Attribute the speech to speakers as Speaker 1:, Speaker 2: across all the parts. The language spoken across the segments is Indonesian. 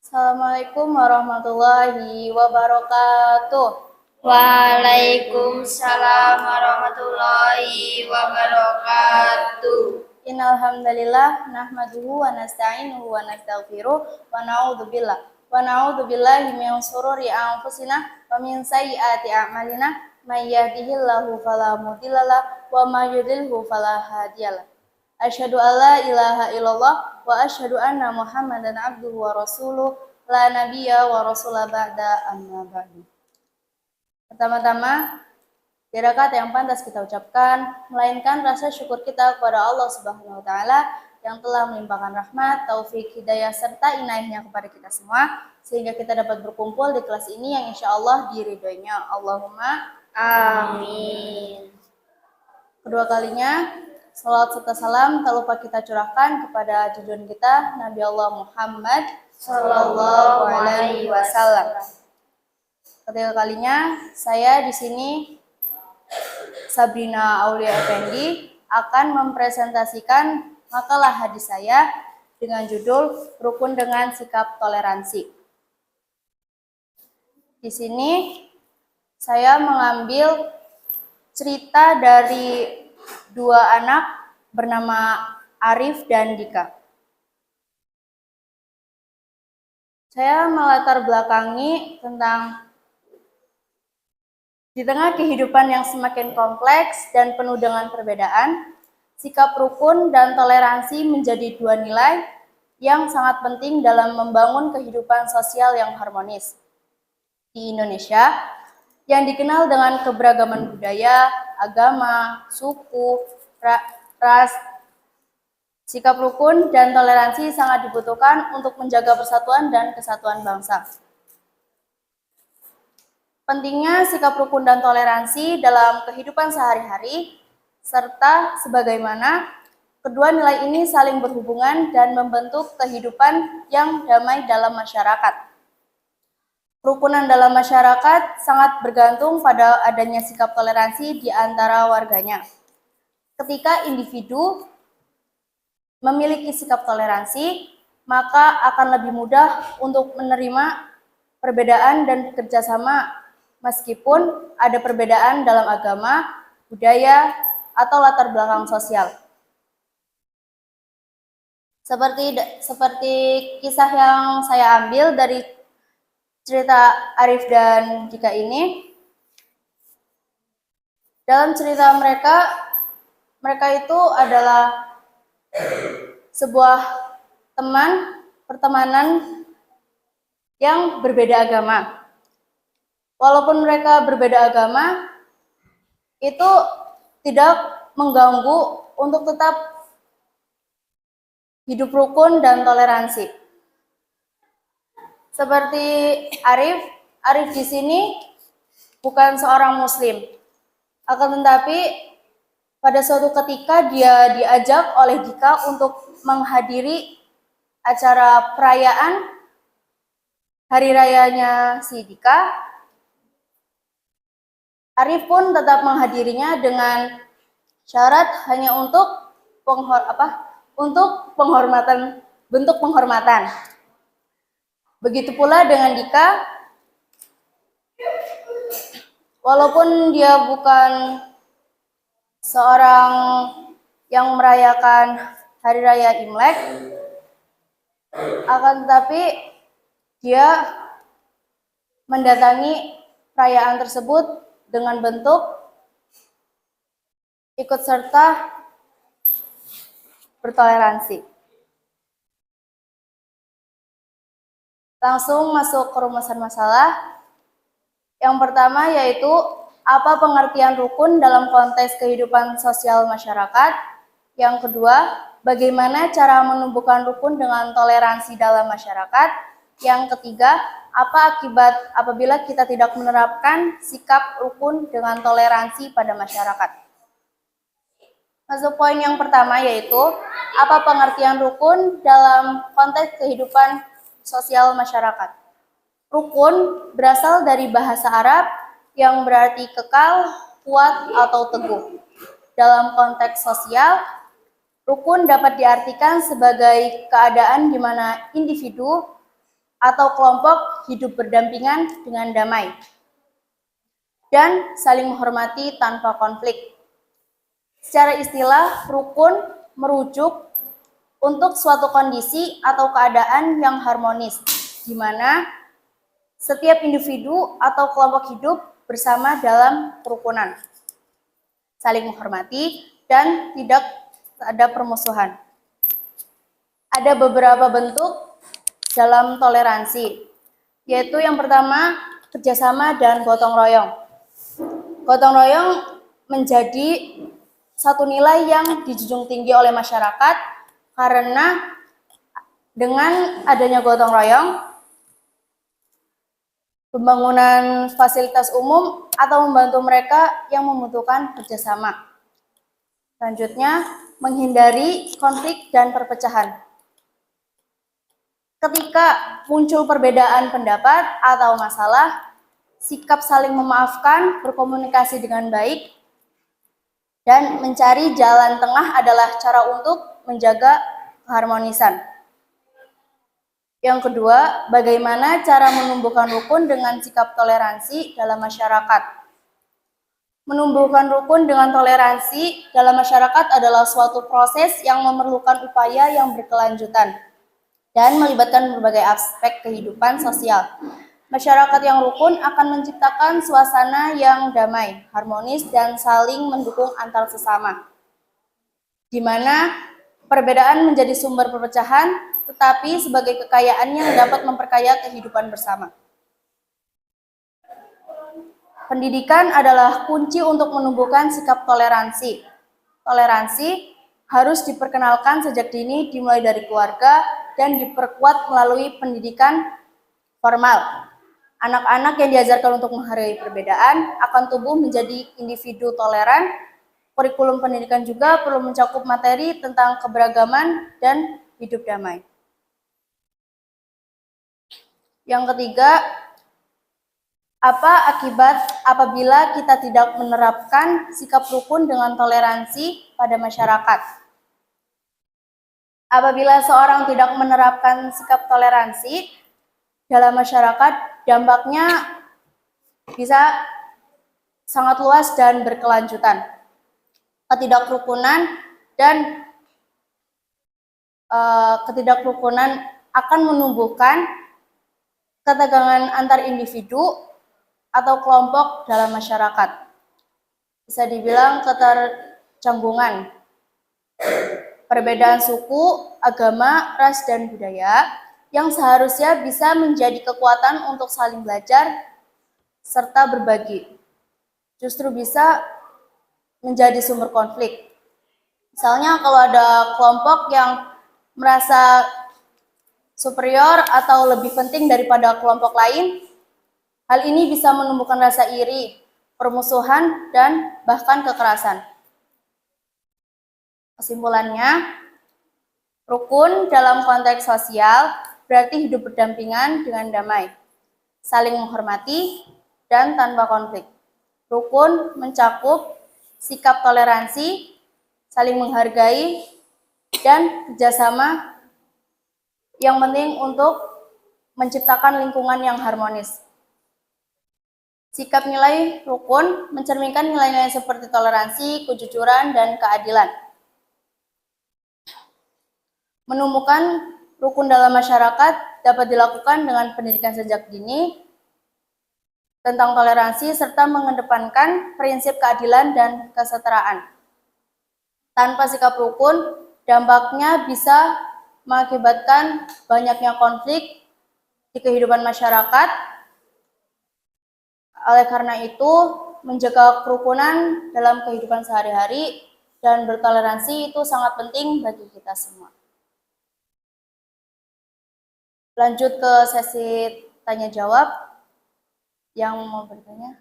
Speaker 1: Assalamualaikum warahmatullahi wabarakatuh.
Speaker 2: Waalaikumsalam warahmatullahi wabarakatuh.
Speaker 1: Innal hamdalillah nahmaduhu wa nasta'inuhu wa nastaghfiruh wa na'udzu billahi min shururi anfusina wa min sayyiati a'malina may yahdihillahu fala mudhillalah wa may yudhlilhu fala hadiyalah. Asyhadu an la ilaha illallah wa asyhadu anna Muhammadan abduhu wa rasuluh la nabiyya wa rasula ba'da amma ba'du. Pertama-tama, tirakat yang pantas kita ucapkan, melainkan rasa syukur kita kepada Allah Subhanahu wa taala yang telah melimpahkan rahmat, taufik, hidayah serta inayahnya kepada kita semua sehingga kita dapat berkumpul di kelas ini yang insya Allah diridhoinya. Allahumma
Speaker 2: Amin.
Speaker 1: Kedua kalinya, salawat serta salam tak lupa kita curahkan kepada junjungan kita Nabi Allah Muhammad Sallallahu Alaihi Wasallam. Ketiga kalinya, saya di sini Sabrina Aulia Effendi akan mempresentasikan makalah hadis saya dengan judul Rukun dengan Sikap Toleransi. Di sini saya mengambil cerita dari dua anak bernama Arif dan Dika. Saya melatar belakangi tentang di tengah kehidupan yang semakin kompleks dan penuh dengan perbedaan, sikap rukun dan toleransi menjadi dua nilai yang sangat penting dalam membangun kehidupan sosial yang harmonis. Di Indonesia, yang dikenal dengan keberagaman budaya, agama, suku, ras, sikap rukun dan toleransi sangat dibutuhkan untuk menjaga persatuan dan kesatuan bangsa. Pentingnya sikap rukun dan toleransi dalam kehidupan sehari-hari, serta sebagaimana kedua nilai ini saling berhubungan dan membentuk kehidupan yang damai dalam masyarakat. Kerukunan dalam masyarakat sangat bergantung pada adanya sikap toleransi di antara warganya. Ketika individu memiliki sikap toleransi, maka akan lebih mudah untuk menerima perbedaan dan bekerjasama meskipun ada perbedaan dalam agama, budaya, atau latar belakang sosial. Seperti kisah yang saya ambil dari cerita Arif dan Dika ini. Dalam cerita mereka itu adalah sebuah pertemanan yang berbeda agama. Walaupun mereka berbeda agama, itu tidak mengganggu untuk tetap hidup rukun dan toleransi. Seperti Arif di sini bukan seorang muslim. Akan tetapi pada suatu ketika dia diajak oleh Dika untuk menghadiri acara perayaan hari rayanya si Dika. Arif pun tetap menghadirinya dengan syarat hanya untuk penghormatan, bentuk penghormatan. Begitu pula dengan Dika, walaupun dia bukan seorang yang merayakan hari raya Imlek, akan tetapi dia mendatangi perayaan tersebut dengan bentuk ikut serta bertoleransi. Langsung masuk ke rumusan masalah. Yang pertama yaitu apa pengertian rukun dalam konteks kehidupan sosial masyarakat. Yang kedua, bagaimana cara menumbuhkan rukun dengan toleransi dalam masyarakat. Yang ketiga, apa akibat apabila kita tidak menerapkan sikap rukun dengan toleransi pada masyarakat. Masuk poin yang pertama yaitu apa pengertian rukun dalam konteks kehidupan sosial masyarakat. Rukun berasal dari bahasa Arab yang berarti kekal, kuat, atau teguh. Dalam konteks sosial, rukun dapat diartikan sebagai keadaan di mana individu atau kelompok hidup berdampingan dengan damai, dan saling menghormati tanpa konflik. Secara istilah, rukun merujuk untuk suatu kondisi atau keadaan yang harmonis, di mana setiap individu atau kelompok hidup bersama dalam kerukunan, saling menghormati, dan tidak ada permusuhan. Ada beberapa bentuk dalam toleransi, yaitu yang pertama, kerjasama dan gotong royong. Gotong royong menjadi satu nilai yang dijunjung tinggi oleh masyarakat karena dengan adanya gotong royong, pembangunan fasilitas umum atau membantu mereka yang membutuhkan kerjasama. Selanjutnya, menghindari konflik dan perpecahan. Ketika muncul perbedaan pendapat atau masalah, sikap saling memaafkan, berkomunikasi dengan baik, dan mencari jalan tengah adalah cara untuk menjaga keharmonisan. Yang kedua, bagaimana cara menumbuhkan rukun dengan sikap toleransi dalam masyarakat. Menumbuhkan rukun dengan toleransi dalam masyarakat adalah suatu proses yang memerlukan upaya yang berkelanjutan dan melibatkan berbagai aspek kehidupan sosial. Masyarakat yang rukun akan menciptakan suasana yang damai, harmonis, dan saling mendukung antar sesama, di mana perbedaan menjadi sumber perpecahan, tetapi sebagai kekayaan yang dapat memperkaya kehidupan bersama. Pendidikan adalah kunci untuk menumbuhkan sikap toleransi. Toleransi harus diperkenalkan sejak dini, dimulai dari keluarga, dan diperkuat melalui pendidikan formal. Anak-anak yang diajarkan untuk menghargai perbedaan akan tumbuh menjadi individu toleran. Kurikulum pendidikan juga perlu mencakup materi tentang keberagaman dan hidup damai. Yang ketiga, apa akibat apabila kita tidak menerapkan sikap rukun dengan toleransi pada masyarakat? Apabila seorang tidak menerapkan sikap toleransi dalam masyarakat, dampaknya bisa sangat luas dan berkelanjutan. Ketidakrukunan akan menumbuhkan ketegangan antar individu atau kelompok dalam masyarakat. Bisa dibilang ketercambungan. Perbedaan suku, agama, ras, dan budaya yang seharusnya bisa menjadi kekuatan untuk saling belajar serta berbagi, justru bisa menjadi sumber konflik. Misalnya kalau ada kelompok yang merasa superior atau lebih penting daripada kelompok lain, hal ini bisa menumbuhkan rasa iri, permusuhan, dan bahkan kekerasan. Kesimpulannya, rukun dalam konteks sosial berarti hidup berdampingan dengan damai, saling menghormati, dan tanpa konflik. Rukun mencakup sikap toleransi, saling menghargai, dan kerjasama yang penting untuk menciptakan lingkungan yang harmonis. Sikap nilai rukun mencerminkan nilai-nilai seperti toleransi, kejujuran, dan keadilan. Menumbuhkan rukun dalam masyarakat dapat dilakukan dengan pendidikan sejak dini tentang toleransi serta mengedepankan prinsip keadilan dan kesetaraan. Tanpa sikap rukun, dampaknya bisa mengakibatkan banyaknya konflik di kehidupan masyarakat. Oleh karena itu, menjaga kerukunan dalam kehidupan sehari-hari dan bertoleransi itu sangat penting bagi kita semua. Lanjut ke sesi tanya jawab. Yang mau bertanya?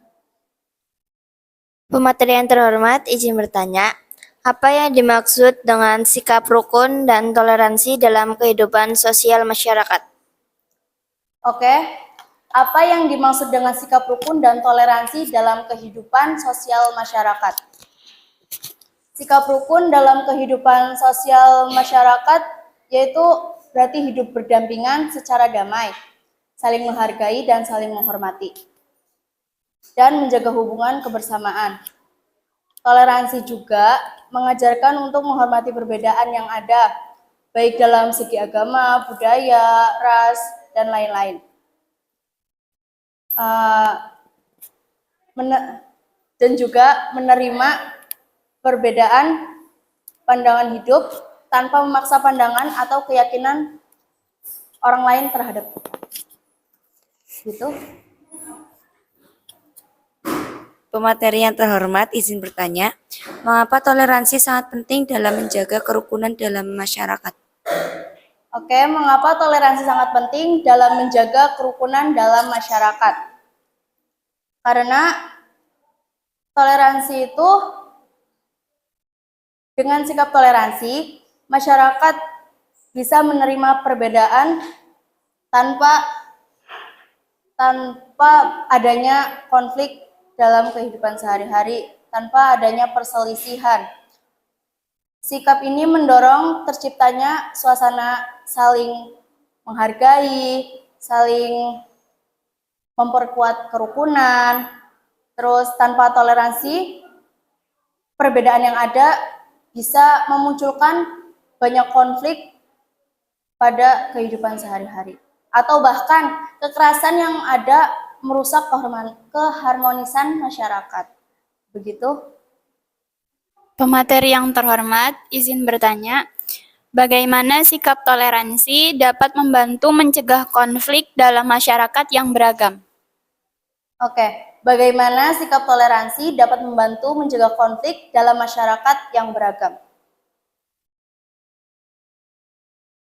Speaker 2: Pemateri yang terhormat, izin bertanya, apa yang dimaksud dengan sikap rukun dan toleransi dalam kehidupan sosial masyarakat?
Speaker 1: Oke, apa yang dimaksud dengan sikap rukun dan toleransi dalam kehidupan sosial masyarakat? Sikap rukun dalam kehidupan sosial masyarakat yaitu berarti hidup berdampingan secara damai, saling menghargai dan saling menghormati, dan menjaga hubungan kebersamaan. Toleransi juga mengajarkan untuk menghormati perbedaan yang ada, baik dalam segi agama, budaya, ras, dan lain-lain. Dan juga menerima perbedaan pandangan hidup tanpa memaksa pandangan atau keyakinan orang lain terhadap kita. Gitu.
Speaker 3: Pemateri yang terhormat, izin bertanya, mengapa toleransi sangat penting dalam menjaga kerukunan dalam masyarakat?
Speaker 1: Oke, mengapa toleransi sangat penting dalam menjaga kerukunan dalam masyarakat? Karena toleransi itu, dengan sikap toleransi, masyarakat bisa menerima perbedaan tanpa adanya konflik dalam kehidupan sehari-hari, tanpa adanya perselisihan. Sikap ini mendorong terciptanya suasana saling menghargai, saling memperkuat kerukunan. Terus tanpa toleransi, perbedaan yang ada bisa memunculkan banyak konflik pada kehidupan sehari-hari. Atau bahkan kekerasan yang ada merusak keharmonisan masyarakat. Begitu.
Speaker 4: Pemateri yang terhormat, izin bertanya, bagaimana sikap toleransi dapat membantu mencegah konflik dalam masyarakat yang beragam?
Speaker 1: Oke, bagaimana sikap toleransi dapat membantu mencegah konflik dalam masyarakat yang beragam?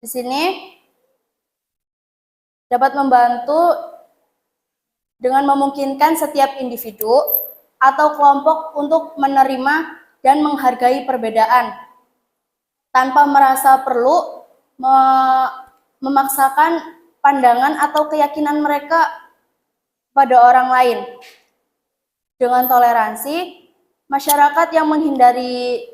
Speaker 1: Di sini dapat membantu dengan memungkinkan setiap individu atau kelompok untuk menerima dan menghargai perbedaan tanpa merasa perlu memaksakan pandangan atau keyakinan mereka pada orang lain. Dengan toleransi, masyarakat yang menghindari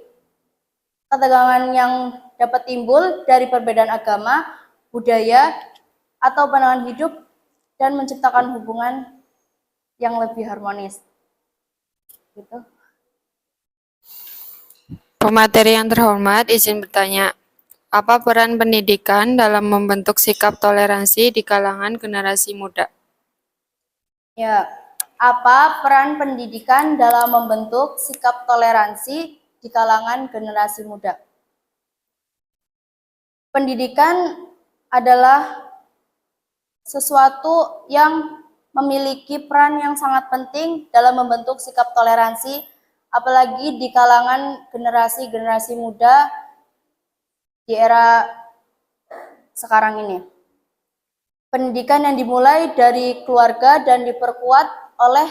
Speaker 1: ketegangan yang dapat timbul dari perbedaan agama, budaya, atau pandangan hidup, dan menciptakan hubungan yang lebih harmonis. Gitu.
Speaker 5: Pemateri yang terhormat, izin bertanya, apa peran pendidikan dalam membentuk sikap toleransi di kalangan generasi muda?
Speaker 1: Ya, apa peran pendidikan dalam membentuk sikap toleransi di kalangan generasi muda? Pendidikan adalah sesuatu yang memiliki peran yang sangat penting dalam membentuk sikap toleransi, apalagi di kalangan generasi-generasi muda di era sekarang ini. Pendidikan yang dimulai dari keluarga dan diperkuat oleh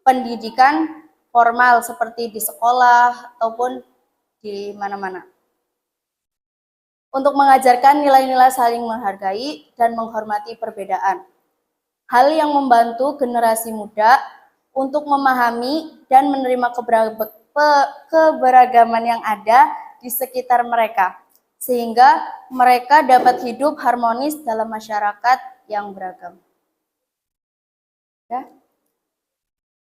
Speaker 1: pendidikan formal seperti di sekolah ataupun di mana-mana. Untuk mengajarkan nilai-nilai saling menghargai dan menghormati perbedaan. Hal yang membantu generasi muda untuk memahami dan menerima keberagaman yang ada di sekitar mereka, sehingga mereka dapat hidup harmonis dalam masyarakat yang beragam. Ya.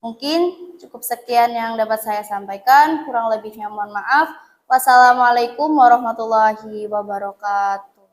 Speaker 1: Mungkin cukup sekian yang dapat saya sampaikan, kurang lebihnya mohon maaf. Wassalamualaikum warahmatullahi wabarakatuh.